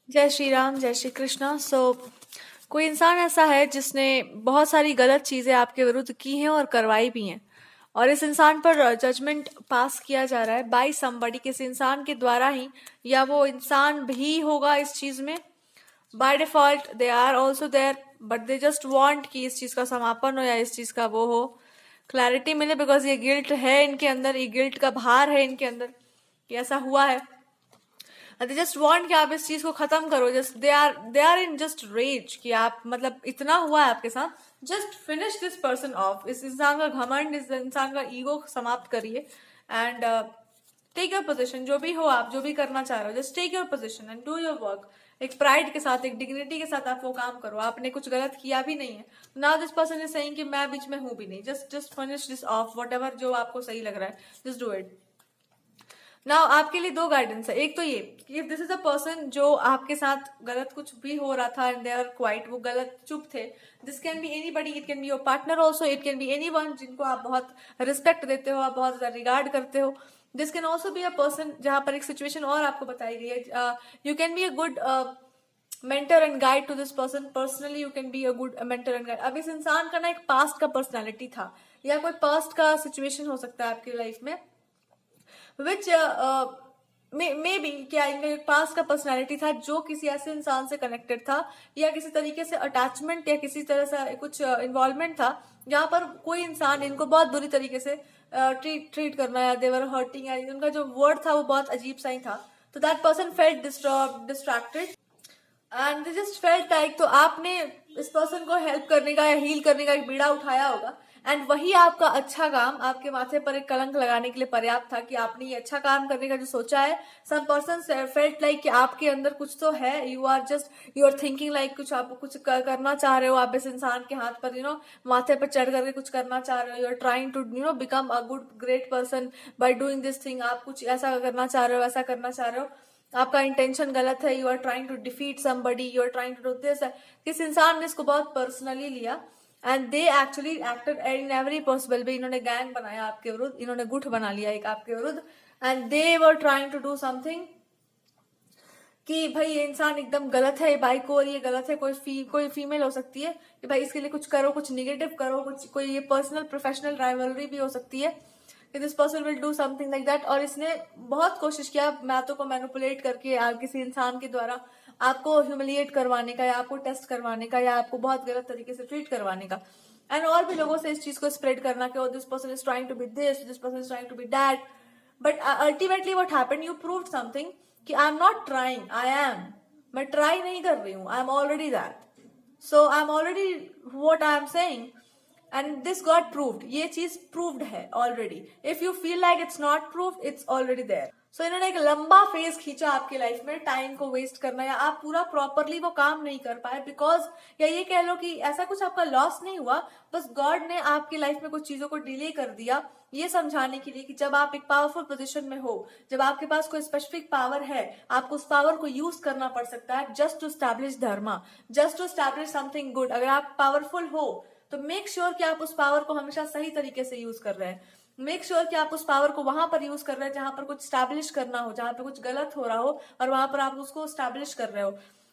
जय श्री राम, जय श्री कृष्णा। कोई इंसान ऐसा है जिसने बहुत सारी गलत चीजें आपके विरुद्ध की हैं और करवाई भी हैं, और इस इंसान पर जजमेंट पास किया जा रहा है बाय समबडी, किसी इंसान के द्वारा ही, या वो इंसान भी होगा इस चीज में। By default they are also there, but they just want कि इस चीज का समापन हो या इस चीज का वो हो, क्लैरिटी मिले, बिकॉज ये गिल्ट है इनके अंदर, ये गिल्ट का भार है इनके अंदर कि ऐसा हुआ है। दे जस्ट वांट कि आप इस चीज को खत्म करो। Just they are in just rage कि आप, मतलब इतना हुआ है आपके साथ, just finish this person off. इस इंसान का घमंड, इस इंसान का ईगो समाप्त करिए एंड टेक योर पोजिशन। जो भी हो, आप जो भी करना चाह रहे हो, just take your position and do your work. एक प्राइड के साथ, एक डिग्निटी के साथ आप वो काम करो। आपने कुछ गलत किया भी नहीं है। Now this person is saying कि मैं बीच में हूं भी नहीं। Just finish this of, what ever जो आपको सही लग रहा है, जस्ट डू इट। नाउ आपके लिए दो गाइडेंस है। एक तो ये कि if this is a person जो आपके साथ गलत कुछ भी हो रहा था एंड दे आर क्वाइट, वो गलत चुप थे, this can be anybody, it can be your partner also, it can be anyone जिनको आप बहुत रिस्पेक्ट देते हो, आप बहुत ज्यादा रिगार्ड करते हो। This can also be a person जहां पर एक सिचुएशन और आपको बताई गई है। You can be a good mentor and guide to this person. Personally you can be a good mentor and guide. अब इस इंसान का ना एक पास्ट का पर्सनैलिटी था, या कोई पास्ट का सिचुएशन हो सकता है आपकी लाइफ में, विच मे बी क्या इनका एक पास का पर्सनालिटी था जो किसी ऐसे इंसान से कनेक्टेड था, या किसी तरीके से अटैचमेंट या किसी तरह से कुछ इन्वॉल्वमेंट था, जहां पर कोई इंसान इनको बहुत बुरी तरीके से ट्रीट करना, या देवर हर्टिंग, या उनका जो वर्ड था वो बहुत अजीब सा ही था। तो that person felt disturb, distracted, and they just felt like, तो आपने इस पर्सन को हेल्प करने का या हील करने का एक बीड़ा उठाया होगा, एंड वही आपका अच्छा काम आपके माथे पर एक कलंक लगाने के लिए पर्याप्त था कि आपने ये अच्छा काम करने का जो सोचा है। सम पर्सन फेल्ट लाइक कि आपके अंदर कुछ तो है, यू आर थिंकिंग लाइक कुछ आप कुछ करना चाह रहे हो, आप इस इंसान के हाथ पर माथे पर चढ़ करके कुछ करना चाह रहे हो, you are trying to become a good great person by doing this thing. आप कुछ ऐसा करना चाह रहे हो, ऐसा करना चाह रहे हो, आपका इंटेंशन गलत है, you are trying to defeat somebody, you are trying to do this. किस इंसान ने इसको बहुत पर्सनली लिया, and they actually acted in every possible way. इन्होंने गैंग बनाया आपके विरुद्ध, इन्होंने गुट बना लिया एक आपके विरुद्ध, and they were trying to do something कि भाई ये इंसान एकदम गलत है, भाई को, और ये गलत है। कोई फीमेल हो सकती है कि भाई इसके लिए कुछ करो, कुछ निगेटिव करो, कुछ कोई ये पर्सनल प्रोफेशनल राइवलरी भी हो सकती है कि this person will do something like that. और इसने बहुत कोशिश किया मैथों को मैनिपुलेट करके किसी इंसान के द्वारा आपको ह्यूमिलिएट करवाने का, या आपको टेस्ट करवाने का, या आपको बहुत गलत तरीके से ट्रीट करवाने का, एंड और भी लोगों से इस चीज को स्प्रेड करना कि this person is trying to be this person is trying to be that. But ultimately what happened, you proved something कि I am not trying, I am, मैं ट्राई नहीं कर रही हूं, I am already that. So I am already what I am saying, and this got proved. ये चीज proved है already. If you feel like it's not proved, it's already there. So इन्होंने एक लंबा फेज खींचा आपकी लाइफ में, time को वेस्ट करना, या आप पूरा प्रॉपरली वो काम नहीं कर पाए बिकॉज, या ये कह लो कि ऐसा कुछ आपका लॉस नहीं हुआ, बस गॉड ने आपकी लाइफ में कुछ चीजों को डिले कर दिया, ये समझाने के लिए कि जब आप एक पावरफुल पोजीशन में हो, जब आपके पास कोई स्पेसिफिक पावर है, आपको उस पावर को यूज करना पड़ सकता है just to establish dharma, just to establish something good. अगर आप पावरफुल हो तो मेक श्योर कि आप उस पावर को हमेशा सही तरीके से यूज कर रहे हैं। मेक श्योर कि आप उस पावर को वहां पर यूज कर रहे हैं जहां पर कुछ स्टैब्लिश करना हो, जहां पर कुछ गलत हो रहा हो, और वहां पर आप उसको स्टैब्लिश कर रहे हो।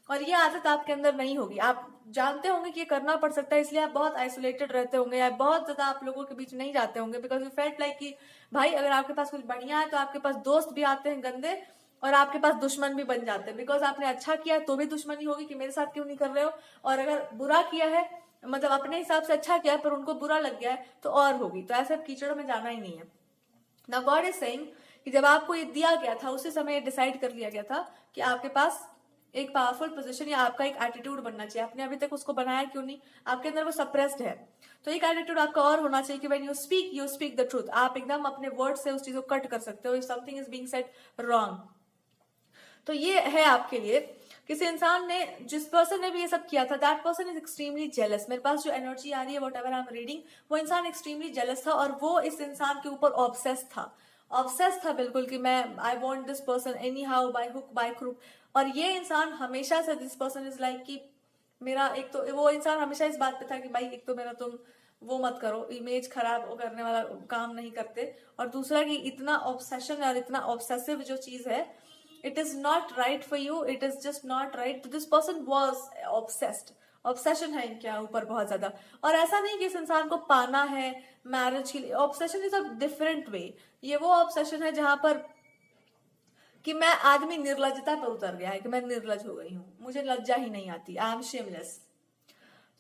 और ये आदत आपके अंदर नहीं होगी। आप जानते होंगे कि ये करना पड़ सकता है, इसलिए आप बहुत आइसोलेटेड रहते होंगे, या बहुत ज्यादा आप लोगों के बीच नहीं जाते होंगे, बिकॉज यू फेल्ट लाइक कि भाई अगर आपके पास कुछ बढ़िया है तो आपके पास दोस्त भी आते हैं गंदे, और आपके पास दुश्मन भी बन जाते हैं, बिकॉज आपने अच्छा किया तो भी दुश्मनी होगी कि मेरे साथ क्यों नहीं कर रहे हो, और अगर बुरा किया है, मतलब अपने हिसाब से अच्छा किया पर उनको बुरा लग गया है, तो और होगी। तो ऐसे कीचड़ में जाना ही नहीं है। नाउ गॉड इज सेइंग कि जब आपको ये दिया गया था उसी समय डिसाइड कर लिया गया था कि आपके पास एक पावरफुल पोजीशन या आपका एक एटीट्यूड बनना चाहिए। आपने अभी तक उसको बनाया क्यों नहीं? आपके अंदर वो सप्रेस्ड है। तो एक एटीट्यूड आपका और होना चाहिए कि when you speak the truth. आप एकदम अपने वर्ड से उस चीज को कट कर सकते हो if something is being said wrong. तो ये है आपके लिए। किसी इंसान ने, जिस पर्सन ने भी ये सब किया था, that person is extremely jealous. मेरे पास जो एनर्जी आ रही है what ever I am reading, वो इंसान एक्सट्रीमली जेलस था, और वो इस इंसान के ऊपर ऑब्सेस था बिल्कुल कि मैं I want this person any how, by hook by crook. और ये इंसान हमेशा से, दिस पर्सन इज लाइक कि मेरा एक तो, वो इंसान हमेशा इस बात पे था कि भाई एक तो मेरा तुम वो मत करो, इमेज खराब करने वाला काम नहीं करते, और दूसरा कि इतना ऑब्सेशन और इतना ऑब्सेसिव जो चीज है, it is not right for you, it is just not right. This person was obsessed, obsession है इनके ऊपर बहुत ज्यादा. और ऐसा नहीं कि इस इंसान को पाना है मैरिज के लिए. Obsession is a different way. ये वो ऑब्सेशन है जहां पर कि मैं आदमी निर्लजता पर उतर गया है, कि मैं निर्लज हो गई हूं, मुझे लज्जा ही नहीं आती, आई एम शेमलेस.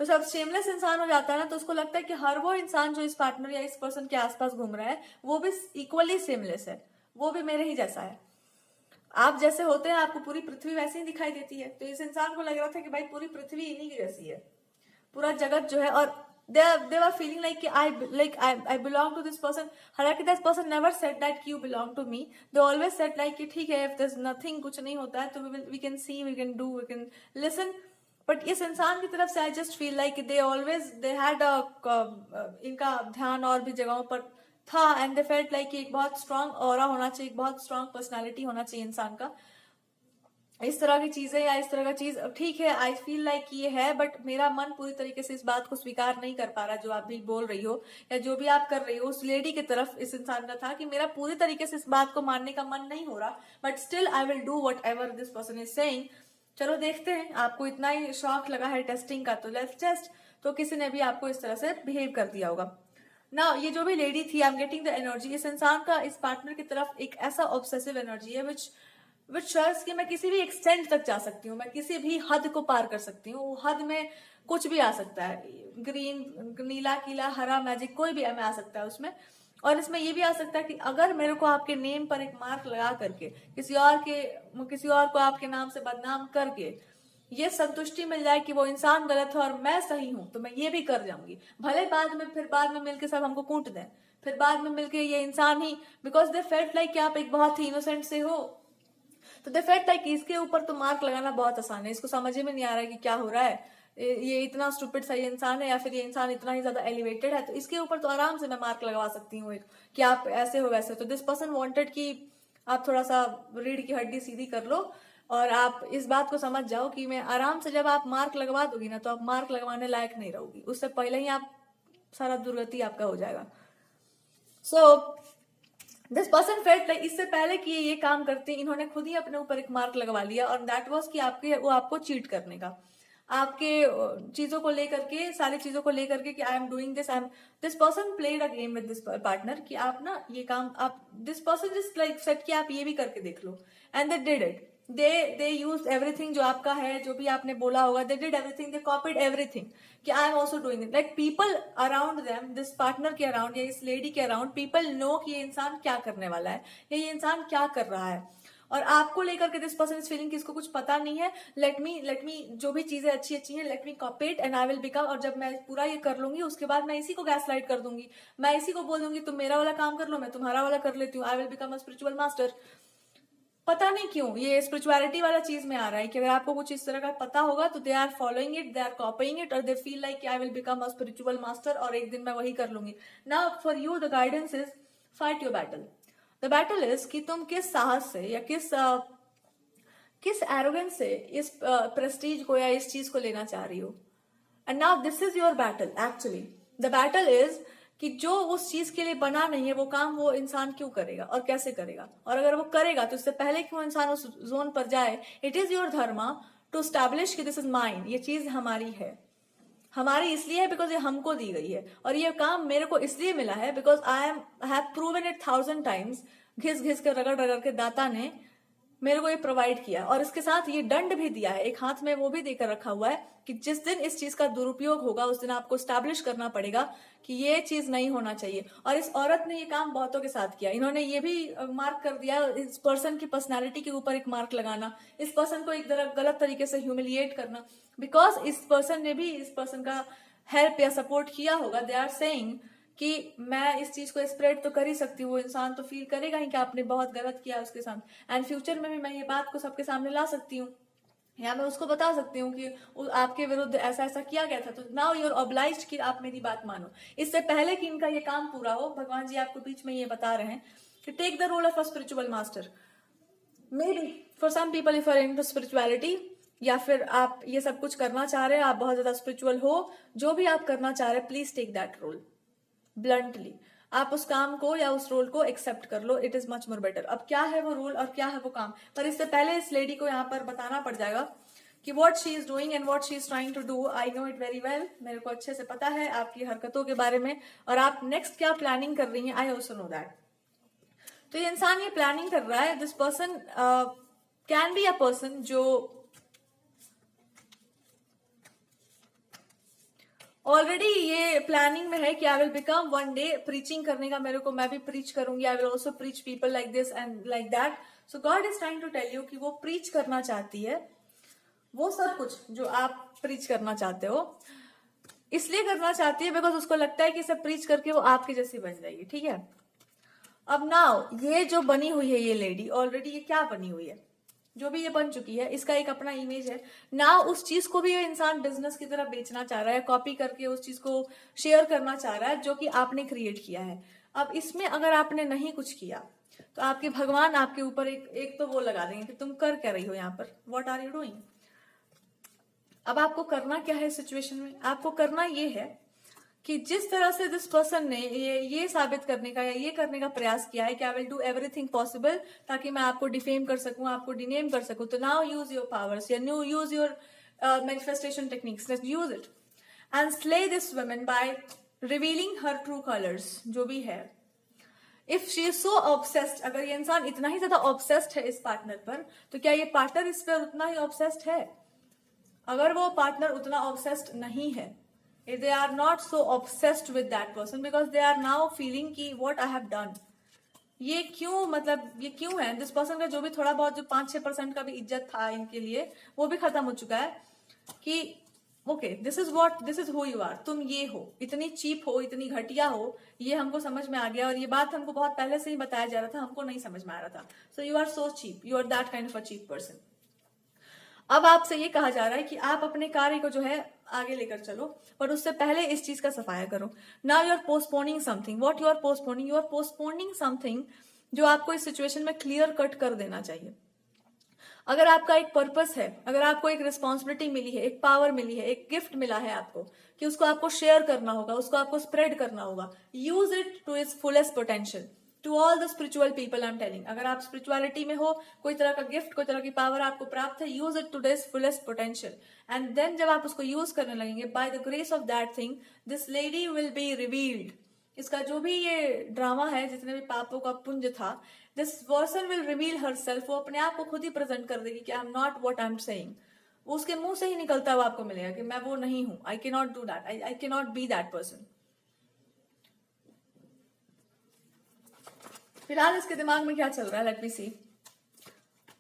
तो जब शेमलेस इंसान हो जाता है ना, तो उसको लगता है कि हर वो इंसान जो इस पार्टनर या इस पर्सन के आसपास घूम रहा है वो भी इक्वली शेमलेस है, वो भी मेरे ही जैसा है. आप जैसे होते हैं आपको पूरी पृथ्वी वैसे ही दिखाई देती है. तो इस इंसान को लग रहा था कि भाई पूरी पृथ्वी इन्हीं की जैसी है, पूरा जगत जो है. और they were feeling like I belong to this person. हालांकि this person never said that you belong to me. They always said like कि ठीक है, if there's nothing, कुछ नहीं होता है, तो we can see, we can do, we can listen. But इस इंसान की तरफ से I just feel like they had इनका ध्यान और भी जगहों पर था, and they felt like एक बहुत strong aura होना चाहिए, एक बहुत strong personality होना चाहिए इंसान का. इस तरह की चीजें या इस तरह का चीज ठीक है, आई फील लाइक ये है, बट मेरा मन पूरी तरीके से इस बात को स्वीकार नहीं कर पा रहा जो आप भी बोल रही हो या जो भी आप कर रही हो. उस लेडी की तरफ इस इंसान का था कि मेरा पूरी तरीके से इस बात को मानने का मन नहीं हो रहा, but still I will do what ever this person is saying. चलो देखते हैं, आपको इतना ही शौक लगा है टेस्टिंग का, तो लेट्स टेस्ट. तो किसी ने भी आपको इस तरह से बिहेव कर दिया होगा ना. ये जो भी लेडी थी, आई एम गेटिंग द एनर्जी, इस इंसान का इस पार्टनर की तरफ एक ऐसा ऑब्सेसिव एनर्जी है विच शर्स कि मैं किसी भी एक्सटेंट तक जा सकती हूँ, मैं किसी भी हद को पार कर सकती हूँ. वो हद में कुछ भी आ सकता है, ग्रीन, नीला, कीला, हरा, मैजिक, कोई भी आ सकता है उसमें. और इसमें ये भी आ सकता है कि अगर मेरे को आपके नेम पर एक मार्क लगा करके किसी और को आपके नाम से बदनाम करके ये संतुष्टि मिल जाए कि वो इंसान गलत है और मैं सही हूं, तो मैं ये भी कर जाऊंगी. भले बाद में मिलके सब हमको कूट दें, फिर बाद में मिलके ये इंसान ही, बिकॉज दे फेल्ट लाइक कि आप एक बहुत ही इनोसेंट से हो, तो दे फेल्ट लाइक इसके ऊपर तो मार्क लगाना बहुत आसान है. इसको समझ में नहीं आ रहा है कि क्या हो रहा है, ये इतना स्टूपिड सा ये इंसान है या फिर ये इंसान इतना ही ज्यादा एलिवेटेड है, तो इसके ऊपर तो आराम से मैं मार्क लगवा सकती हूँ कि आप ऐसे हो वैसे. तो दिस पर्सन वांटेड कि आप थोड़ा सा रीढ़ की हड्डी सीधी कर लो और आप इस बात को समझ जाओ कि मैं आराम से, जब आप मार्क लगवा दोगी ना, तो आप मार्क लगवाने लायक नहीं रहोगी, उससे पहले ही आप सारा दुर्गति आपका हो जाएगा. So this person felt like इससे पहले कि ये काम करते इन्होंने खुद ही अपने ऊपर एक मार्क लगवा लिया, और दैट वाज कि आपको चीट करने का, आपके चीजों को लेकर के, सारी चीजों को लेकर के कि I am doing this person played a game with this partner कि आप ना ये काम, आप this person just like set कि आप ये भी करके देख लो, and they did it. They use everything जो आपका है, जो भी आपने बोला होगा, they did everything, they copied everything कि I am also doing it. Like people around them, this partner के अराउंड या इस लेडी के अराउंड, पीपल नो कि ये इंसान क्या करने वाला है या ये इंसान क्या कर रहा है. और आपको लेकर के दिस पर्सन इज फीलिंग कि इसको कुछ पता नहीं है, लेट मी जो भी चीजें अच्छी अच्छी हैं, let me copy it and I will become, और जब मैं पूरा ये कर लूंगी उसके बाद मैं इसी को गैसलाइट कर दूंगी, मैं इसी को बोल दूंगी तुम मेरा वाला काम कर लो, मैं तुम्हारा वाला कर लेती हूँ, आई will become a spiritual master. पता नहीं क्यों ये स्पिरिचुअलिटी वाला चीज में आ रहा है कि अगर आपको कुछ इस तरह का पता होगा तो they are following it, they are copying it, और they feel like I will become a spiritual master और एक दिन मैं वही कर लूंगी. Now for you the guidance is fight your battle. The battle is कि तुम किस साहस से या किस एरोगेंस से इस प्रेस्टीज को या इस चीज को लेना चाह रही हो. And now this is your battle. Actually the battle is कि जो उस चीज के लिए बना नहीं है वो काम वो इंसान क्यों करेगा और कैसे करेगा, और अगर वो करेगा तो इससे पहले कि वो इंसान उस जोन पर जाए, it is your dharma to establish कि दिस इज माइन, ये चीज हमारी है, हमारी इसलिए है बिकॉज ये हमको दी गई है, और ये काम मेरे को इसलिए मिला है because I have proven it 1000 times, घिस घिस के रगड़ रगड़ के दाता ने मेरे को ये प्रोवाइड किया, और इसके साथ ये दंड भी दिया है, एक हाथ में वो भी देकर रखा हुआ है कि जिस दिन इस चीज का दुरुपयोग होगा उस दिन आपको स्टैब्लिश करना पड़ेगा कि ये चीज नहीं होना चाहिए. और इस औरत ने ये काम बहुतों के साथ किया. इन्होंने ये भी मार्क कर दिया, इस पर्सन की पर्सनालिटी के ऊपर एक मार्क लगाना, इस पर्सन को एक गलत तरीके से ह्यूमिलिएट करना, बिकॉज इस पर्सन ने भी इस पर्सन का हेल्प या सपोर्ट किया होगा. दे आर सेइंग कि मैं इस चीज को स्प्रेड तो कर ही सकती हूँ, वो इंसान तो फील करेगा ही कि आपने बहुत गलत किया उसके साथ, एंड फ्यूचर में भी मैं ये बात को सबके सामने ला सकती हूँ या मैं उसको बता सकती हूँ कि आपके विरुद्ध ऐसा ऐसा किया गया था, तो नाउ यू आर ऑब्लाइज्ड कि आप मेरी बात मानो. इससे पहले कि इनका ये काम पूरा हो, भगवान जी आपको बीच में ये बता रहे हैं कि take the role of a spiritual master. Maybe for some people if are in spirituality, या फिर आप ये सब कुछ करना चाह रहे हैं, आप बहुत ज्यादा स्पिरिचुअल हो, जो भी आप करना चाह रहे हैं, please take that role bluntly. आप उस काम को या उस रोल को एक्सेप्ट कर लो, it is much more better. अब क्या है वो रोल और क्या है वो काम, पर इससे पहले इस लेडी को यहाँ पर बताना पड़ जाएगा कि what she is doing and what she is trying to do. I know it very well, मेरे को अच्छे से पता है आपकी हरकतों के बारे में और आप नेक्स्ट क्या प्लानिंग कर रही हैं, आई ऑल्सो नो दैट। तो ये इंसान ये प्लानिंग कर रहा है, this person can be a person जो ऑलरेडी ये प्लानिंग में है कि I will become one day preaching करने का, मेरे को, मैं भी प्रीच करूंगी, I will also preach people like this and like that. So God is trying to tell you कि वो प्रीच करना चाहती है, वो सब कुछ जो आप प्रीच करना चाहते हो इसलिए करना चाहती है बिकॉज उसको लगता है कि इसे प्रीच करके वो आपके जैसी बन जाएगी, ठीक है। अब नाउ ये जो बनी हुई है ये लेडी, ऑलरेडी ये क्या बनी हुई है, जो भी ये बन चुकी है, इसका एक अपना इमेज है ना, उस चीज को भी ये इंसान बिजनेस की तरह बेचना चाह रहा है, कॉपी करके उस चीज को शेयर करना चाह रहा है जो कि आपने क्रिएट किया है। अब इसमें अगर आपने नहीं कुछ किया तो आपके भगवान आपके ऊपर एक तो वो लगा देंगे कि तुम कर क्या रही हो यहाँ पर, व्हाट आर यू डूइंग। अब आपको करना क्या है इस सिचुएशन में, आपको करना ये है कि जिस तरह से दिस पर्सन ने ये साबित करने का या ये करने का प्रयास किया है कि I will do everything possible ताकि मैं आपको डिफेम कर सकूं, आपको डिनेम कर सकूं, तो नाउ यूज योर पावर्स या new use your manifestation techniques, use it and slay this woman bye revealing her true colours, जो भी है। If she is so obsessed, अगर ये इंसान इतना ही ज्यादा ऑब्सेस्ड है इस पार्टनर पर, तो क्या ये पार्टनर इस पर उतना ही ऑब्सेस्ड है? अगर वो पार्टनर उतना ऑब्सेस्ड नहीं है, if they are not so obsessed with that person because they are now feeling कि what I have done, ये क्यों, मतलब ये क्यों है, दिस पर्सन का जो भी थोड़ा बहुत जो 5-6% का भी इज्जत था इनके लिए वो भी खत्म हो चुका है कि okay this is who you are, तुम ये हो, इतनी चीप हो, इतनी घटिया हो, ये हमको समझ में आ गया और ये बात हमको बहुत पहले से ही बताया जा रहा था, हमको नहीं समझ में आ रहा था। So you are so cheap, you are that kind of a cheap person. अब आपसे ये कहा जा रहा है कि आप अपने कार्य को जो है आगे लेकर चलो, पर उससे पहले इस चीज का सफाया करो। Now you are postponing something, what you are postponing, you are postponing something जो आपको इस सिचुएशन में क्लियर कट कर देना चाहिए। अगर आपका एक पर्पस है, अगर आपको एक रिस्पॉन्सिबिलिटी मिली है, एक पावर मिली है, एक गिफ्ट मिला है आपको कि उसको आपको शेयर करना होगा, उसको आपको स्प्रेड करना होगा, use it to its fullest potential. To all the spiritual people I am telling, अगर आप स्पिरिचुअलिटी में हो, कोई तरह का गिफ्ट, कोई तरह की पावर आपको प्राप्त है, use it to this fullest potential and then जब आप उसको यूज करने लगेंगे, by the grace of that thing this lady will be revealed. इसका जो भी ये ड्रामा है, जितने भी पापों का पुंज था, this person will reveal herself, वो अपने आप को खुद ही प्रेजेंट कर देगी कि I am not what I am saying. वो उसके मुंह से ही निकलता हुआ आपको मिलेगा कि मैं वो नहीं हूं, I can not do that, I can not be that person. फिलहाल इसके दिमाग में क्या चल रहा है, let me see.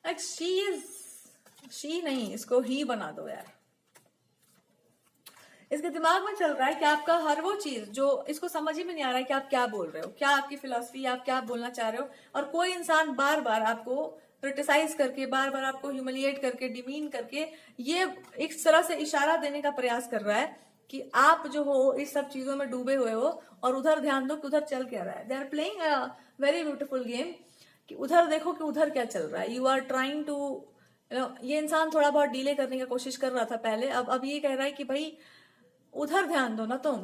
Like she नहीं, इसको ही बना दो यार। इसके दिमाग में चल रहा है कि आपका हर वो चीज जो इसको समझ ही में नहीं आ रहा है कि आप क्या बोल रहे हो, क्या आपकी फिलॉसफी, आप क्या बोलना चाह रहे हो। और कोई इंसान बार बार आपको क्रिटिसाइज करके, बार बार आपको ह्यूमिलिएट करके, डिमीन करके, ये एक तरह से इशारा देने का प्रयास कर रहा है कि आप जो हो इस सब चीजों में डूबे हुए हो और उधर ध्यान दो कि उधर चल क्या रहा है। They are playing a very beautiful game कि उधर देखो कि उधर क्या चल रहा है। यू आर ट्राइंग टू, ये इंसान थोड़ा बहुत डीले करने की कोशिश कर रहा था पहले, अब ये कह रहा है कि भाई उधर ध्यान दो ना तुम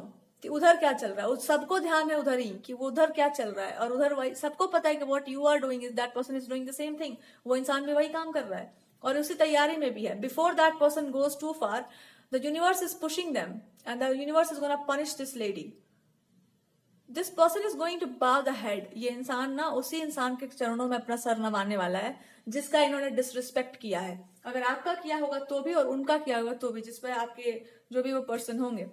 कि उधर क्या चल रहा है। सबको ध्यान है उधर ही कि वो उधर क्या चल रहा है, और उधर वही सबको पता है कि what you are doing is that person is doing the same thing. वो इंसान भी वही काम कर रहा है और उसी तैयारी में भी है। Before that person goes too far, the universe is pushing them and the universe is gonna punish this lady. This person is going to bow the head. ये इंसान ना उसी इंसान के चरणों में अपना सर नवाने वाला है जिसका इन्होंने डिसरिस्पेक्ट किया है। अगर आपका किया होगा तो भी और उनका किया होगा तो भी, जिसपे आपके जो भी वो पर्सन होंगे,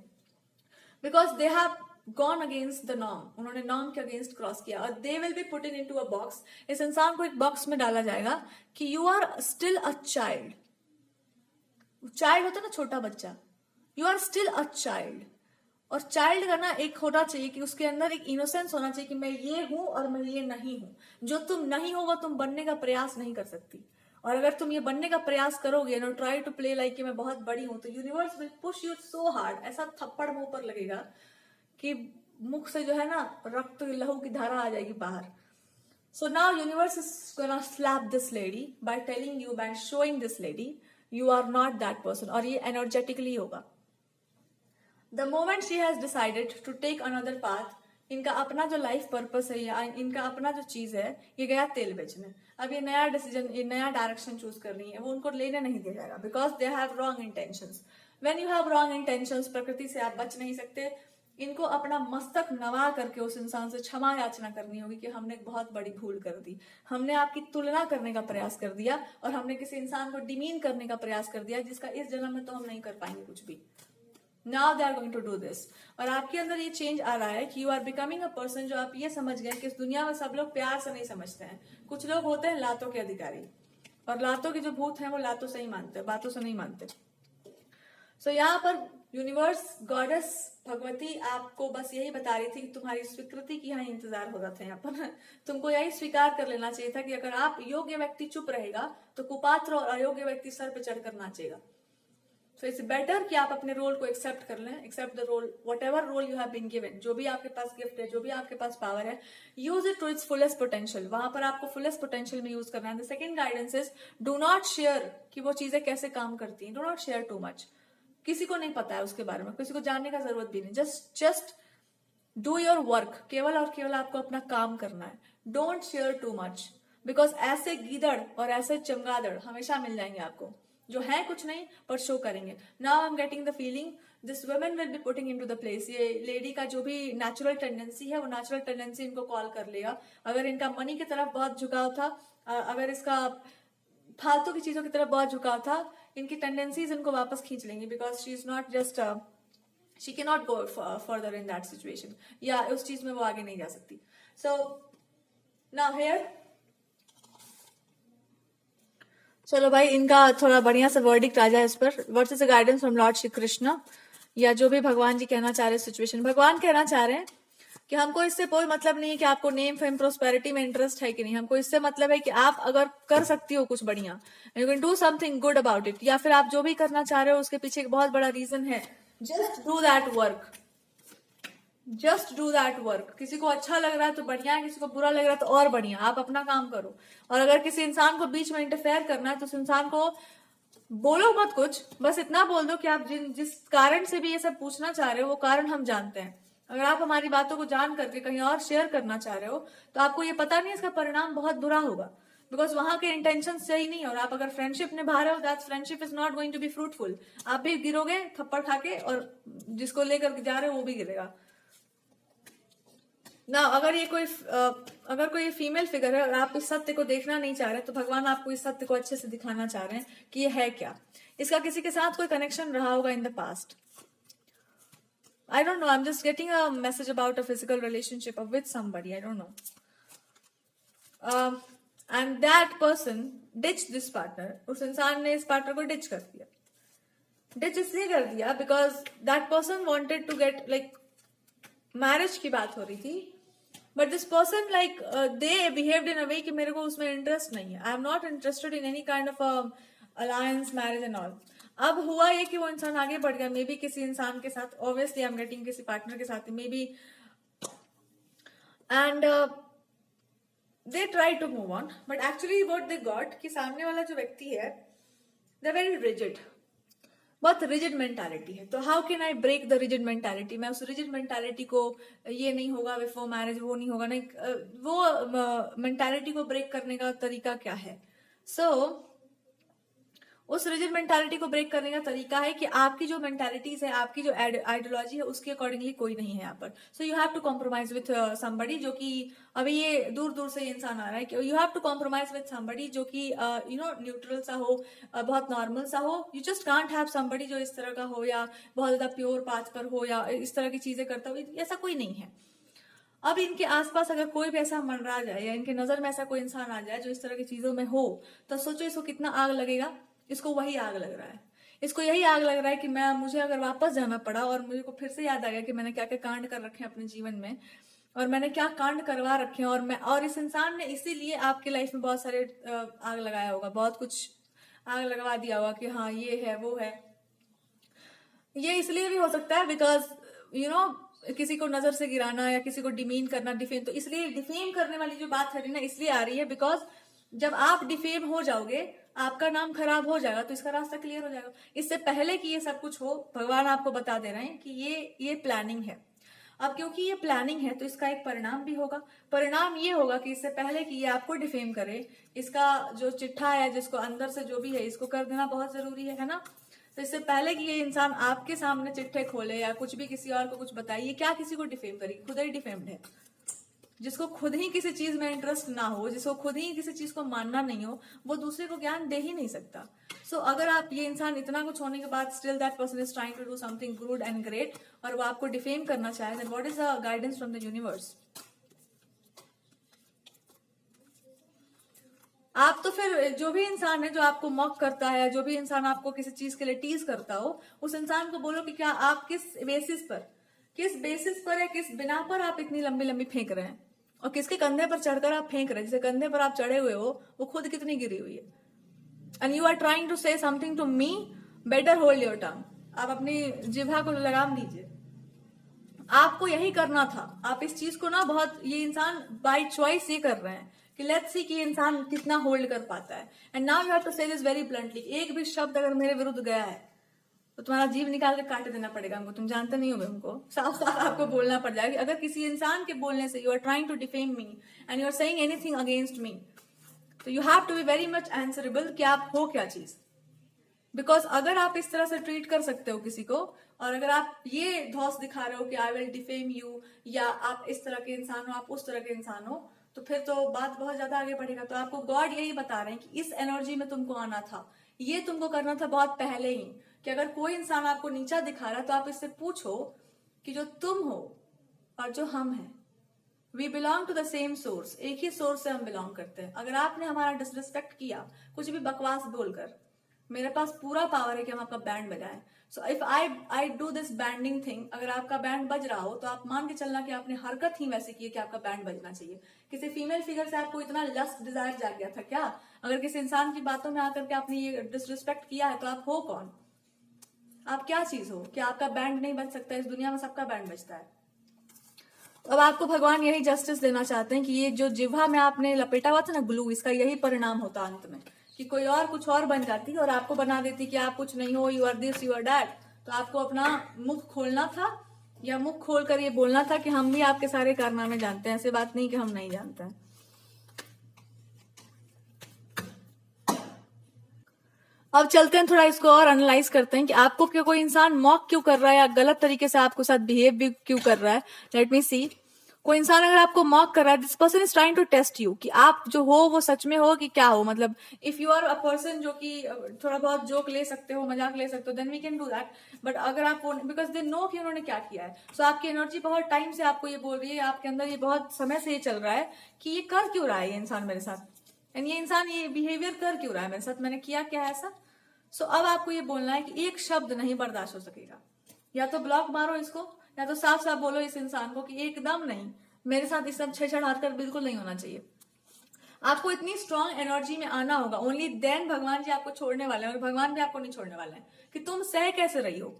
because they have gone against the norm, उन्होंने नॉर्म के अगेंस्ट क्रॉस किया और they will be putting into a box. इस इंसान को एक बॉक्स में डाला जाएगा कि you are still a child. Child होता है ना, छोटा बच्चा, you are still a child. और चाइल्ड का ना एक होना चाहिए कि उसके अंदर एक इनोसेंस होना चाहिए कि मैं ये हूं और मैं ये नहीं हूं। जो तुम नहीं हो वो तुम बनने का प्रयास नहीं कर सकती, और अगर तुम ये बनने का प्रयास करोगे, no try to play like कि मैं बहुत बड़ी हूं, तो universe will push you so hard, ऐसा थप्पड़ मुंह पर लगेगा कि मुख से जो है ना रक्त लहू की धारा आ जाएगी बाहर। So now universe is gonna slap this lady by telling you, by showing this lady you are not that person. और ये एनर्जेटिकली होगा। The moment she has decided to take another path, इनका अपना जो लाइफ पर्पस है या इनका अपना जो चीज है, ये गया तेल बेचने। अब ये नया डिसीजन, ये नया डायरेक्शन चूज कर रही है, वो उनको लेने नहीं दिया जाएगा, because they have wrong intentions. When you have wrong intentions, प्रकृति से आप बच नहीं सकते। इनको अपना मस्तक नवा करके उस इंसान से क्षमा याचना करनी होगी कि हमने एक बहुत बड़ी भूल कर दी, हमने आपकी तुलना करने का प्रयास कर दिया और हमने किसी इंसान को डिमीन करने का प्रयास कर दिया जिसका इस जन्म में तो हम नहीं कर पाएंगे कुछ भी। Now they are going to do this. और आपके अंदर ये चेंज आ रहा है कि you are becoming a person, जो आप ये समझ गए कि इस दुनिया में सब लोग प्यार से नहीं समझते हैं। कुछ लोग होते हैं लातों के अधिकारी, और लातों के जो भूत हैं वो लातों से ही मानते हैं, बातों से नहीं मानते। सो यहाँ पर यूनिवर्स, गॉडेस भगवती आपको बस यही बता रही थी कि तुम्हारी स्वीकृति की यहाँ इंतजार हो रहा था। यहाँ पर तुमको यही स्वीकार कर लेना चाहिए था कि अगर आप योग्य व्यक्ति चुप रहेगा तो कुपात्र और अयोग्य व्यक्ति सर पे चढ़कर नाचेगा। सो इट्स बेटर कि आप अपने रोल को एक्सेप्ट कर लें, accept the role, whatever role you have been given. जो भी आपके पास गिफ्ट है, जो भी आपके पास पावर है, use it to its fullest potential. वहां पर आपको फुलेस्ट पोटेंशियल में यूज करना है। The second guidance is do not share कि वो चीजें कैसे काम करती हैं। Do not share too much. किसी को नहीं पता है उसके बारे में, किसी को जानने का जरूरत भी नहीं। Just do your work. केवल और केवल आपको अपना काम करना है। Don't share too much, because ऐसे गीदड़ और ऐसे चमगादड़ हमेशा मिल जाएंगे आपको, जो है कुछ नहीं पर शो करेंगे। Now I am getting the feeling this women will be putting into the place. ये लेडी का जो भी नेचुरल टेंडेंसी है, वो नेचुरल टेंडेंसी इनको कॉल कर लेगा। अगर इनका मनी की तरफ बहुत झुकाव था, अगर इसका फालतू की चीजों की तरफ बहुत झुकाव था, इनकी टेंडेंसीज इनको वापस खींच लेंगी, because she is not just, she can not go further in that situation, या उस चीज में वो आगे नहीं जा सकती। सो नाउ हियर, चलो भाई, इनका थोड़ा बढ़िया सा वर्डिक्ट आ जाए इस पर। What is the guidance from Lord Shri Krishna, या जो भी भगवान जी कहना चाह रहे हैं सिचुएशन। भगवान कहना चाह रहे हैं कि हमको इससे कोई मतलब नहीं है कि आपको नेम फेम प्रोस्पेरिटी में इंटरेस्ट है कि नहीं। हमको इससे मतलब है कि आप अगर कर सकती हो कुछ बढ़िया, you can do something good about it, या फिर आप जो भी करना चाह रहे हो उसके पीछे एक बहुत बड़ा रीजन है। Just do that work, just do that work. किसी को अच्छा लग रहा है तो बढ़िया है, किसी को बुरा लग रहा है तो और बढ़िया। आप अपना काम करो। और अगर किसी इंसान को बीच में इंटरफेयर करना है तो उस इंसान को बोलो मत कुछ, बस इतना बोल दो कि आप जिस कारण से भी ये सब पूछना चाह रहे हो वो कारण हम जानते हैं। अगर आप हमारी बातों को जान करके कहीं और शेयर करना चाह रहे हो तो आपको ये पता नहीं इसका परिणाम बहुत बुरा होगा, बिकॉज वहां के इंटेंशन सही नहीं है। और आप अगर फ्रेंडशिप निभा रहे हो, that friendship is not going to be fruitful. आप भी गिरोगे थप्पड़ खा के, और जिसको लेकर जा रहे हो वो भी गिरेगा ना। अगर कोई फीमेल फिगर है और आप इस सत्य को देखना नहीं चाह रहे, तो भगवान आपको इस सत्य को अच्छे से दिखाना चाह रहे हैं कि ये है क्या। इसका किसी के साथ कोई कनेक्शन रहा होगा in the past. I don't know. I'm just getting a message about a physical relationship with somebody. I don't know. And that person ditched this partner. उस इंसान ने इस पार्टनर को डिच कर दिया। डिच इसलिए कर दिया because that person wanted to get like marriage की बात हो रही थी, but this person like they behaved in a way कि मेरे को उसमें इंटरेस्ट नहीं है। I am not interested in any kind of alliance, marriage and all. अब हुआ ये कि वो इंसान आगे बढ़ गया, मे बी किसी इंसान के साथ, ऑब्वियसली आई एम गेटिंग किसी पार्टनर के साथ maybe, and they try to move on, but actually what they got कि सामने वाला जो व्यक्ति है दे वेरी रिजिड, बहुत रिजिड मेंटालिटी है। तो how can I break the rigid mentality. मैं उस रिजिड मेंटालिटी को, ये नहीं होगा बिफोर मैरिज, वो नहीं होगा, नहीं, वो मेंटालिटी को ब्रेक करने का तरीका क्या है। सो उस रिजिड मेंटालिटी को ब्रेक करने का तरीका है कि आपकी जो मेंटालिटीज है, आपकी जो आइडियोलॉजी है, उसके अकॉर्डिंगली कोई नहीं है यहाँ पर। So you have to compromise with somebody, जो कि अभी ये दूर दूर से इंसान आ रहा है कि you have to compromise with somebody जो कि यू नो न्यूट्रल सा हो, बहुत नॉर्मल सा हो। You just can't have somebody जो इस तरह का हो, या बहुत ज्यादा प्योर पाथ पर हो, या इस तरह की चीजें करता हो, ऐसा कोई नहीं है। अब इनके आसपास अगर कोई भी ऐसा मंडरा जाए, या इनके नजर में ऐसा कोई इंसान आ जाए जो इस तरह की चीजों में हो, तो सोचो इसको कितना आग लगेगा। इसको वही आग लग रहा है, इसको यही आग लग रहा है कि मुझे अगर वापस जाना पड़ा और मुझे को फिर से याद आ गया कि मैंने क्या क्या कांड कर रखे हैं अपने जीवन में, और मैंने क्या कांड करवा रखे हैं, और इस इंसान ने इसीलिए आपकी लाइफ में बहुत सारे आग लगाया होगा, बहुत कुछ आग लगवा दिया होगा कि हाँ ये है वो है। ये इसलिए भी हो सकता है बिकॉज यू नो किसी को नजर से गिराना या किसी को डिमीन करना, डिफेम, तो इसलिए डिफेम करने वाली जो बात है ना, इसलिए आ रही है बिकॉज जब आप डिफेम हो जाओगे, आपका नाम खराब हो जाएगा, तो इसका रास्ता क्लियर हो जाएगा। इससे पहले कि ये सब कुछ हो, भगवान आपको बता दे रहे हैं कि ये प्लानिंग है। अब क्योंकि ये प्लानिंग है तो इसका एक परिणाम भी होगा। परिणाम ये होगा कि इससे पहले कि ये आपको डिफेम करे, इसका जो चिट्ठा है जिसको अंदर से जो भी है इसको कर देना बहुत जरूरी है ना। तो इससे पहले कि ये इंसान आपके सामने चिट्ठे खोले या कुछ भी किसी और को कुछ बताए, ये क्या किसी को डिफेम करेगी, खुद ही डिफेम्ड है। जिसको खुद ही किसी चीज में इंटरेस्ट ना हो, जिसको खुद ही किसी चीज को मानना नहीं हो, वो दूसरे को ज्ञान दे ही नहीं सकता। सो अगर आप ये इंसान इतना कुछ होने के बाद still that person is trying to do something good and great और वो आपको डिफेम करना चाहे, then what is the guidance from the universe? आप तो फिर जो भी इंसान है जो आपको मॉक करता है, जो भी इंसान आपको किसी चीज के लिए टीज करता हो, उस इंसान को बोलो कि क्या आप किस बेसिस पर है, किस बिना पर आप इतनी लंबी लंबी फेंक रहे हैं, और किसके कंधे पर चढ़कर आप फेंक रहे हैं। जिसके कंधे पर आप चढ़े हुए हो वो खुद कितनी गिरी हुई है। And you are trying to say something to me, better hold your tongue. आप अपनी जिह्वा को लगाम दीजिए। आपको यही करना था। आप इस चीज को ना बहुत, ये इंसान बाय चॉइस ये कर रहे हैं कि लेट्स सी कि ये इंसान कितना होल्ड कर पाता है। And now you have to say this very bluntly, एक भी शब्द अगर मेरे विरुद्ध गया है तो तुम्हारा जीव निकाल के काट देना पड़ेगा हमको। तुम जानते नहीं हो हमको, साफ साफ आपको बोलना पड़ जाएगा। अगर किसी इंसान के बोलने से you are trying to defame me and you are saying anything against me, तो you have to be very much answerable कि आप हो क्या चीज। बिकॉज अगर आप इस तरह से ट्रीट कर सकते हो किसी को, और अगर आप ये धौस दिखा रहे हो कि आई विल डिफेम यू, या आप इस तरह के इंसान हो, आप उस तरह के इंसान हो, तो फिर तो बात बहुत ज्यादा आगे बढ़ेगा। तो आपको गॉड यही बता रहे हैं कि इस एनर्जी में तुमको आना था, ये तुमको करना था बहुत पहले ही। कि अगर कोई इंसान आपको नीचा दिखा रहा है तो आप इससे पूछो कि जो तुम हो और जो हम हैं, we belong to the same source, एक ही सोर्स से हम बिलोंग करते हैं। अगर आपने हमारा डिसरिस्पेक्ट किया कुछ भी बकवास बोलकर, मेरे पास पूरा पावर है कि हम आपका बैंड बजाएं। So if I do this banding thing, अगर आपका बैंड बज रहा हो तो आप मान के चलना कि आपने हरकत ही वैसी की है कि आपका बैंड बजना चाहिए। किसी फीमेल फिगर से आपको इतना लस्ट डिजायर जाग गया था क्या? अगर किसी इंसान की बातों में आकर के आपने ये डिसरिस्पेक्ट किया है तो आप हो कौन? आप क्या चीज हो कि आपका बैंड नहीं बज सकता? इस दुनिया में सबका बैंड बजता है। अब आपको भगवान यही जस्टिस देना चाहते हैं कि ये जो जिह्वा में आपने लपेटा हुआ था ना ग्लू, इसका यही परिणाम होता अंत में कि कोई और कुछ और बन जाती और आपको बना देती कि आप कुछ नहीं हो, you are this, you are that. तो आपको अपना मुख खोलना था, या मुख खोलकर ये बोलना था कि हम भी आपके सारे कारनामे जानते हैं। ऐसी बात नहीं कि हम नहीं जानते हैं। अब चलते हैं थोड़ा इसको और एनालाइज करते हैं कि आपको क्यों कोई इंसान मॉक क्यों कर रहा है या गलत तरीके से आपके साथ बिहेव भी क्यों कर रहा है। Let me see. कोई इंसान अगर आपको मॉक कर रहा है, this person is trying to test you कि आप जो हो वो सच में हो कि क्या हो। मतलब if you are a person जो कि थोड़ा बहुत जोक ले सकते हो, मजाक ले सकते हो, then we can do that. But अगर आप, बिकॉज दे नो कि उन्होंने क्या किया है, सो आपकी एनर्जी बहुत टाइम से आपको ये बोल रही है, आपके अंदर ये बहुत समय से ये चल रहा है कि ये कर क्यों रहा है ये इंसान मेरे साथ, एंड ये इंसान ये बिहेवियर कर क्यों रहा है मेरे साथ, मैंने किया क्या है ऐसा। सो अब आपको ये बोलना है कि एक शब्द नहीं बर्दाश्त हो सकेगा। या तो ब्लॉक मारो इसको, या तो साफ साफ बोलो इस इंसान को कि एकदम नहीं, मेरे साथ इस सब छेड़छाड़ हरकत बिल्कुल नहीं होना चाहिए। आपको इतनी स्ट्रांग एनर्जी में आना होगा, ओनली देन भगवान जी आपको छोड़ने वाले हैं, और भगवान भी आपको नहीं छोड़ने वाले हैं कि तुम सह कैसे रही हो।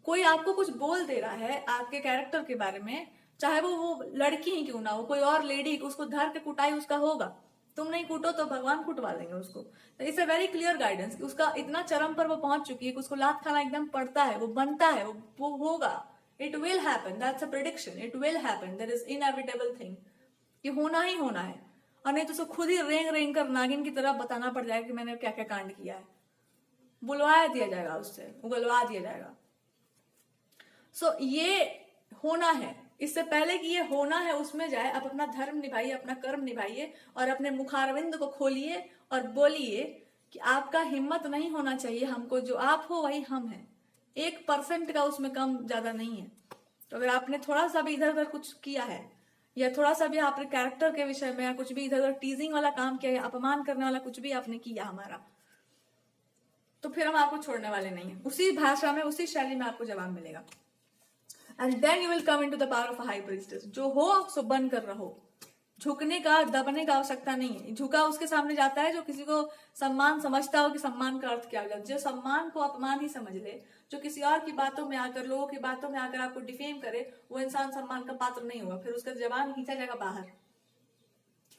कोई आपको कुछ बोल दे रहा है आपके कैरेक्टर के बारे में, चाहे वो लड़की ही क्यों ना हो, कोई और लेडी, उसको धर के कुटाई उसका होगा। तुम नहीं कूटो तो भगवान कुटवा लेंगे उसको। तो it's a very clear guidance कि उसका इतना चरम पर वो पहुंच चुकी है कि उसको लात खाना एकदम पड़ता है, वो बनता है, वो होगा। It will happen, that's a prediction, it will happen, that is inevitable thing. ये होना ही होना है। और नहीं तो उसको खुद ही रेंग रेंग कर नागिन की तरह बताना पड़ जाएगा कि मैंने क्या क्या कांड किया है। बुलवाया दिया जाएगा उससे, उगलवा दिया जाएगा। सो ये होना है। इससे पहले कि ये होना है उसमें जाए, आप अपना धर्म निभाइए, अपना कर्म निभाइए, और अपने मुखारविंद को खोलिए और बोलिए कि आपका हिम्मत नहीं होना चाहिए हमको, जो आप हो वही हम हैं। 1% का उसमें कम ज्यादा नहीं है। तो अगर आपने थोड़ा सा भी इधर उधर कुछ किया है, या थोड़ा सा भी आपने कैरेक्टर के विषय में या कुछ भी इधर उधर टीजिंग वाला काम किया है, अपमान करने वाला कुछ भी आपने किया हमारा, तो फिर हम आपको छोड़ने वाले नहीं है। उसी भाषा में, उसी शैली में आपको जवाब मिलेगा। And then you will come into the power of a high priestess. जो हो सो बन कर रहो, झुकने का, दबने का आवश्यकता नहीं है। झुका उसके सामने जाता है जो किसी को सम्मान समझता हो कि सम्मान का अर्थ क्या है। जो सम्मान को अपमान ही समझ ले, जो किसी और की बातों में आकर, लोगों की बातों में आकर आपको डिफेम करे, वो इंसान सम्मान का पात्र नहीं होगा। फिर उसका जवान खींचा जाएगा बाहर।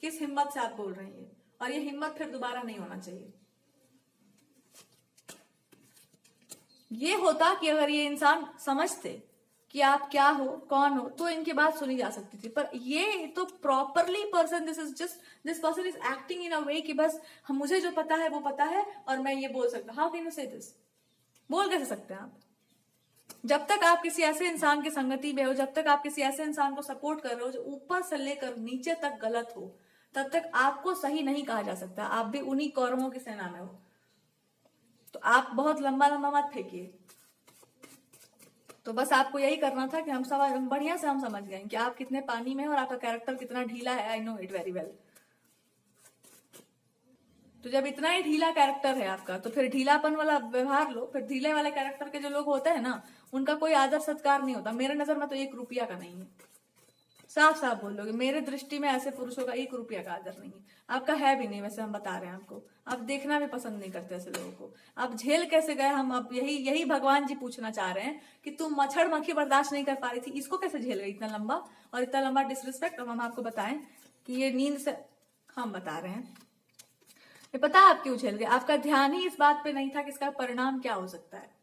किस हिम्मत से आप बोल रहे हैं, और ये हिम्मत फिर दोबारा नहीं होना चाहिए। ये होता कि अगर ये इंसान समझते कि आप क्या हो, कौन हो, तो इनकी बात सुनी जा सकती थी। पर ये तो properly person, this person is acting in a way कि बस हम, मुझे जो पता है वो पता है और मैं ये बोल सकता हूँ। हाउ कैन यू से दिस? बोल कैसे सकते हैं आप? जब तक आप किसी ऐसे इंसान की संगति में हो, जब तक आप किसी ऐसे इंसान को सपोर्ट कर रहे हो जो ऊपर से लेकर नीचे तक गलत हो, तब तक आपको सही नहीं कहा जा सकता। आप भी उन्हीं कौरवों की सेना में हो। तो आप बहुत लंबा लंबा मत फेंकिए। तो बस आपको यही करना था कि हम सब बढ़िया से हम समझ गए कि आप कितने पानी में हो और आपका कैरेक्टर कितना ढीला है। आई नो इट वेरी वेल। तो जब इतना ही ढीला कैरेक्टर है आपका, तो फिर ढीलापन वाला व्यवहार लो। फिर ढीले वाले कैरेक्टर के जो लोग होते हैं ना, उनका कोई आदर सत्कार नहीं होता। मेरे नजर में तो 1 रुपया का नहीं है। साफ साफ बोल लोगे, मेरे दृष्टि में ऐसे पुरुषों का 1 रुपया का आदर नहीं है। आपका है भी नहीं, वैसे हम बता रहे हैं आपको। आप देखना भी पसंद नहीं करते ऐसे लोगों को। आप झेल कैसे गए? हम अब यही भगवान जी पूछना चाह रहे हैं कि तुम मच्छर मक्खी बर्दाश्त नहीं कर पा रही थी, इसको कैसे झेल गई इतना लंबा? और इतना लंबा डिसरिस्पेक्ट। अब हम आपको बताएं कि ये नींद से, हम बता रहे हैं ये पता है आप क्यों झेल गए? आपका ध्यान ही इस बात पे नहीं था कि इसका परिणाम क्या हो सकता है।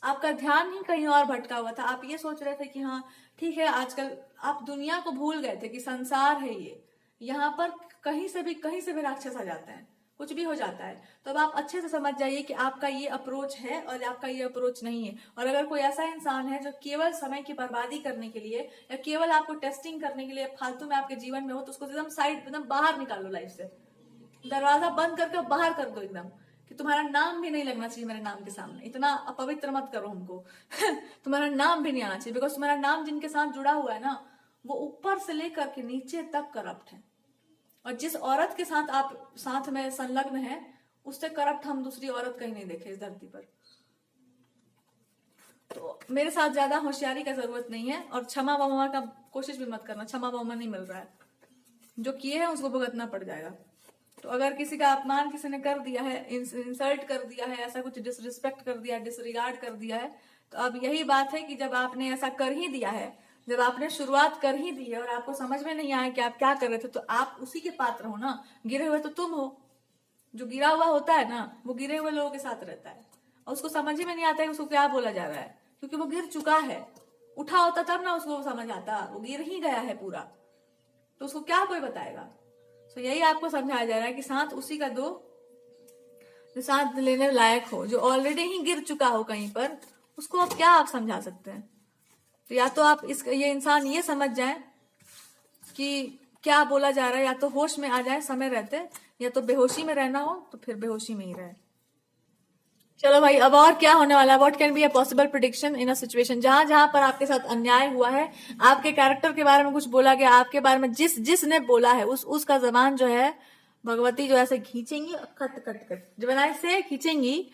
आपका ध्यान ही कहीं और भटका हुआ था। आप ये सोच रहे थे कि हाँ ठीक है, आजकल आप दुनिया को भूल गए थे कि संसार है ये, यहाँ पर कहीं से भी राक्षस आ जाते हैं, कुछ भी हो जाता है। तो अब आप अच्छे से समझ जाइए कि आपका ये अप्रोच है और आपका ये अप्रोच नहीं है। और अगर कोई ऐसा इंसान है जो केवल समय की बर्बादी करने के लिए या केवल आपको टेस्टिंग करने के लिए फालतू में आपके जीवन में हो, तो उसको एकदम साइड, एकदम बाहर निकालो लाइफ से। दरवाजा बंद करके बाहर कर दो एकदम, कि तुम्हारा नाम भी नहीं लगना चाहिए मेरे नाम के सामने। इतना अपवित्र मत करो हमको। तुम्हारा नाम भी नहीं आना चाहिए, बिकॉज तुम्हारा नाम जिनके साथ जुड़ा हुआ है ना, वो ऊपर से लेकर के नीचे तक करप्ट है। और जिस औरत के साथ आप साथ में संलग्न है, उससे करप्ट हम दूसरी औरत कहीं नहीं देखे इस धरती पर। तो मेरे साथ ज्यादा होशियारी का जरूरत नहीं है। और क्षमा वमा का कोशिश भी मत करना, क्षमा वमा नहीं मिल रहा है। जो किए है उसको भुगतना पड़ जाएगा। तो अगर किसी का अपमान किसी ने कर दिया है, इंसल्ट कर दिया है, ऐसा कुछ डिसरिस्पेक्ट कर दिया, डिसरिगार्ड कर दिया है, तो अब यही बात है कि जब आपने ऐसा कर ही दिया है, जब आपने शुरुआत कर ही दी है और आपको समझ में नहीं आया कि आप क्या कर रहे थे, तो आप उसी के पात्र हो ना। गिरे हुए तो तुम हो। जो गिरा हुआ होता है ना, वो गिरे हुए लोगों के साथ रहता है और उसको समझ ही में नहीं आता है उसको क्या बोला जा रहा है, क्योंकि वो गिर चुका है। उठा होता तब ना उसको समझ आता, वो गिर ही गया है पूरा, तो उसको क्या कोई बताएगा। तो यही आपको समझाया जा रहा है कि साथ उसी का दो जो साथ लेने लायक हो, जो ऑलरेडी ही गिर चुका हो कहीं पर, उसको अब क्या आप समझा सकते हैं। तो या तो आप ये इंसान ये समझ जाए कि क्या बोला जा रहा है, या तो होश में आ जाए समय रहते, या तो बेहोशी में रहना हो तो फिर बेहोशी में ही रहे। चलो भाई, अब और क्या होने वाला है? What can be a possible prediction in a situation जहां जहां पर आपके साथ अन्याय हुआ है, आपके कैरेक्टर के बारे में कुछ बोला गया, आपके बारे में जिसने बोला है उसका जबान जो है भगवती जो ऐसे खींचेंगी, कट कट कट जब बनाए से खींचेंगी,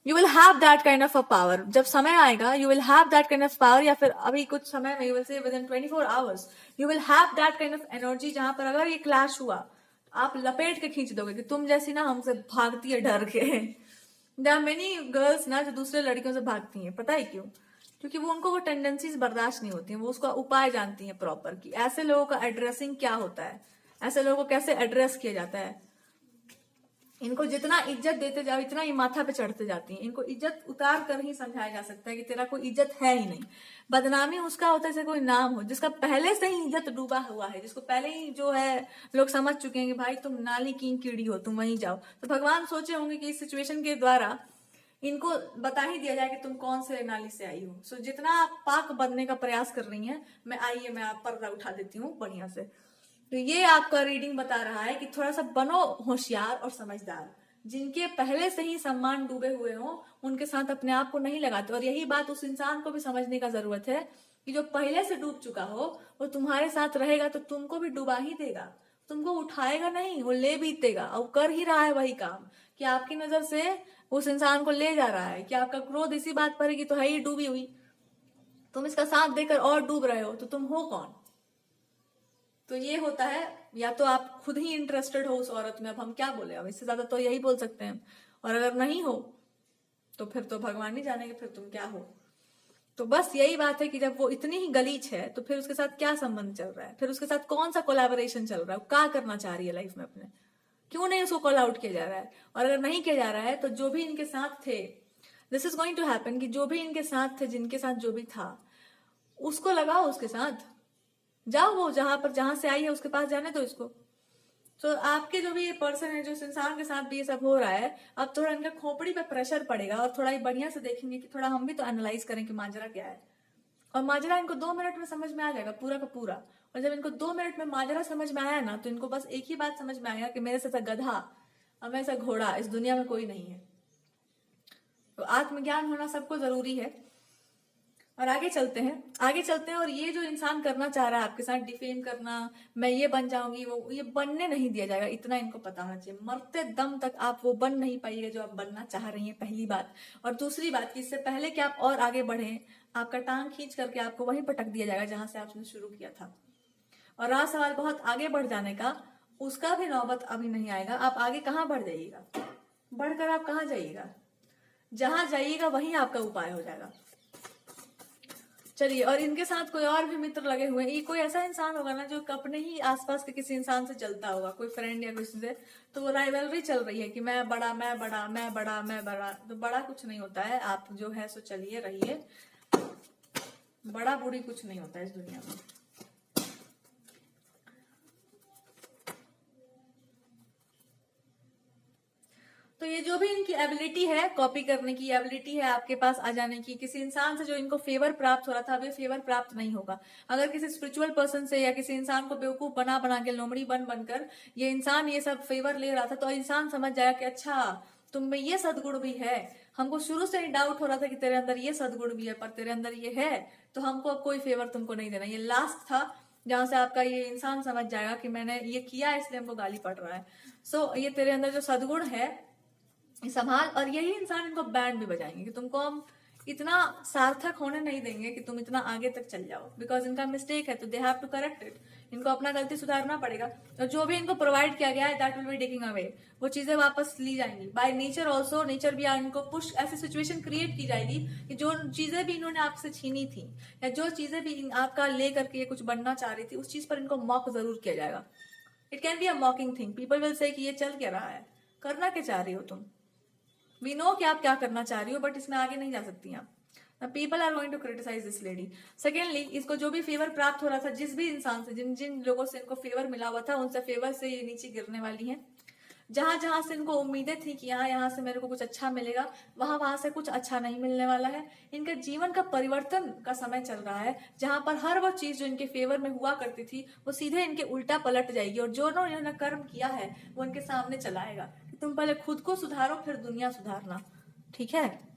you will have that kind of a power. जब समय आएगा you will have that kind of power, या फिर अभी कुछ समय में, you will see within 24 hours you will have that kind of energy, जहां पर अगर ये क्लैश हुआ आप लपेट के खींच दोगे कि तुम जैसी ना हमसे भागती है डर के। देयर आर मेनी गर्ल्स ना जो दूसरे लड़कियों से भागती हैं, पता है क्यों? क्योंकि वो उनको वो टेंडेंसीज बर्दाश्त नहीं होती हैं, वो उसका उपाय जानती हैं प्रॉपर कि ऐसे लोगों का एड्रेसिंग क्या होता है, ऐसे लोगों को कैसे एड्रेस किया जाता है। इनको जितना इज्जत देते जाओ इतना ही माथा पे चढ़ते जाती हैं। इनको इज्जत उतार कर ही समझाया जा सकता है कि तेरा कोई इज्जत है ही नहीं। बदनामी उसका होता है जैसे कोई नाम हो जिसका पहले से ही इज्जत डूबा हुआ है, जिसको पहले ही जो है लोग समझ चुके हैं कि भाई तुम नाली की कीड़ी हो, तुम वहीं जाओ। तो भगवान सोचे होंगे कि इस सिचुएशन के द्वारा इनको बता ही दिया जाए कि तुम कौन से नाली से आई हो। सो जितना आप पाक बनने का प्रयास कर रही हैं, मैं आप पर्दा उठा देती हूँ बढ़िया से। तो ये आपका रीडिंग बता रहा है कि थोड़ा सा बनो होशियार और समझदार। जिनके पहले से ही सम्मान डूबे हुए हो उनके साथ अपने आप को नहीं लगाते। और यही बात उस इंसान को भी समझने का जरूरत है कि जो पहले से डूब चुका हो वो तुम्हारे साथ रहेगा तो तुमको भी डुबा ही देगा, तुमको उठाएगा नहीं, वो ले बीतेगा। और कर ही रहा है वही काम कि आपकी नजर से उस इंसान को ले जा रहा है कि आपका क्रोध इसी बात पर है कि तो है ही डूबी हुई, तुम इसका साथ देकर और डूब रहे हो, तो तुम हो कौन? तो ये होता है, या तो आप खुद ही इंटरेस्टेड हो उस औरत में। अब हम क्या बोले, अब इससे ज्यादा तो यही बोल सकते हैं। और अगर नहीं हो तो फिर तो भगवान नहीं जानेंगे फिर तुम क्या हो। तो बस यही बात है कि जब वो इतनी ही गलीच है तो फिर उसके साथ क्या संबंध चल रहा है, फिर उसके साथ कौन सा कोलैबोरेशन चल रहा है, क्या करना चाह रही है लाइफ में अपने, क्यों नहीं उसको कॉल आउट किया जा रहा है। और अगर नहीं किया जा रहा है तो जो भी इनके साथ थे, this is going to happen कि जो भी इनके साथ थे, जिनके साथ जो भी था, उसको लगाओ उसके साथ, जाओ वो जहां से आई है उसके पास जाने दो इसको। तो आपके जो भी ये पर्सन है, जो इस इंसान के साथ भी ये सब हो रहा है, अब थोड़ा इनका खोपड़ी पे प्रेशर पड़ेगा और थोड़ा ही बढ़िया से देखेंगे कि थोड़ा हम भी तो एनालाइज करें कि माजरा क्या है। और माजरा इनको 2 मिनट में समझ में आ जाएगा पूरा का पूरा। और जब इनको 2 मिनट में माजरा समझ में आया ना, तो इनको बस एक ही बात समझ में आएगा कि मेरे से गधा और मेरे से घोड़ा इस दुनिया में कोई नहीं है। तो आत्मज्ञान होना सबको जरूरी है। और आगे चलते हैं। और ये जो इंसान करना चाह रहा है आपके साथ डिफेम करना, मैं ये बन जाऊंगी, वो ये बनने नहीं दिया जाएगा, इतना इनको पता होना चाहिए। मरते दम तक आप वो बन नहीं पाइएगा जो आप बनना चाह रही हैं, पहली बात। और दूसरी बात कि इससे पहले कि आप और आगे बढ़े, आपका टांग खींच करके आपको वहीं पटक दिया जाएगा जहां से आपने शुरू किया था। और रहा सवाल बहुत आगे बढ़ जाने का, उसका भी नौबत अभी नहीं आएगा। आप आगे कहाँ बढ़ जाइएगा, बढ़कर आप कहाँ जाइएगा, जहां जाइएगा वहीं आपका उपाय हो जाएगा। चलिए, और इनके साथ कोई और भी मित्र लगे हुए हैं। ये कोई ऐसा इंसान होगा ना जो अपने ही आसपास के किसी इंसान से जलता होगा, कोई फ्रेंड या किसी से, तो वो राइवलरी चल रही है कि मैं बड़ा मैं बड़ा मैं बड़ा मैं बड़ा। तो बड़ा कुछ नहीं होता है, आप जो है सो चलिए रहिए, बड़ा बूढ़ी कुछ नहीं होता है इस दुनिया में। तो ये जो भी इनकी एबिलिटी है, कॉपी करने की एबिलिटी है, आपके पास आ जाने की, किसी इंसान से जो इनको फेवर प्राप्त हो रहा था, अब ये फेवर प्राप्त नहीं होगा। अगर किसी स्पिरिचुअल पर्सन से या किसी इंसान को बेवकूफ बना बना के, लोमड़ी बन बनकर ये इंसान ये सब फेवर ले रहा था, तो इंसान समझ जाएगा कि अच्छा तुम में ये सदगुण भी है। हमको शुरू से ही डाउट हो रहा था कि तेरे अंदर ये सदगुण भी है, पर तेरे अंदर ये है, तो हमको अब कोई फेवर तुमको नहीं देना। ये लास्ट था जहां से आपका ये इंसान समझ जाएगा कि मैंने ये किया इसलिए हमको गाली पड़ रहा है। सो ये तेरे अंदर जो सदगुण है संभाल। और यही इंसान इनको बैंड भी बजाएंगे कि तुमको हम इतना सार्थक होने नहीं देंगे कि तुम इतना आगे तक चल जाओ, बिकॉज इनका मिस्टेक है, तो they have to correct it. इनको अपना गलती सुधारना पड़ेगा। और जो भी इनको प्रोवाइड किया गया है, that will be taking away, वो चीजें वापस ली जाएंगी बाय नेचर। ऑल्सो नेचर भी इनको पुश, ऐसी सिचुएशन क्रिएट की जाएगी कि जो चीजें भी इन्होंने आपसे छीनी थी, या जो चीजें भी आपका ले करके कुछ बनना चाह रही थी, उस चीज पर इनको मॉक जरूर किया जाएगा। It can be a मॉकिंग thing. People will say कि ये चल क्या रहा है, करना क्या चाह रही हो तुम, वी नो कि आप क्या करना चाह रही हो, बट इसमें आगे नहीं जा सकती आप। People are going to criticise this lady. Secondly, इसको जो भी फेवर प्राप्त हो रहा था, जिस भी इंसान से, जिन जिन लोगों से इनको फेवर मिला हुआ था, उनसे फेवर से ये नीचे गिरने वाली है। जहां जहां से इनको उम्मीदें थी कि यहाँ से मेरे को कुछ अच्छा मिलेगा, वहां वहां से कुछ अच्छा नहीं मिलने वाला है। इनके जीवन का परिवर्तन का समय चल रहा है, जहां पर हर वो चीज जो इनके फेवर में हुआ करती थी, वो सीधे इनके उल्टा पलट जाएगी। और जो इन्होंने कर्म किया है वो इनके सामने चलाएगा कि तुम पहले खुद को सुधारो, फिर दुनिया सुधारना। ठीक है।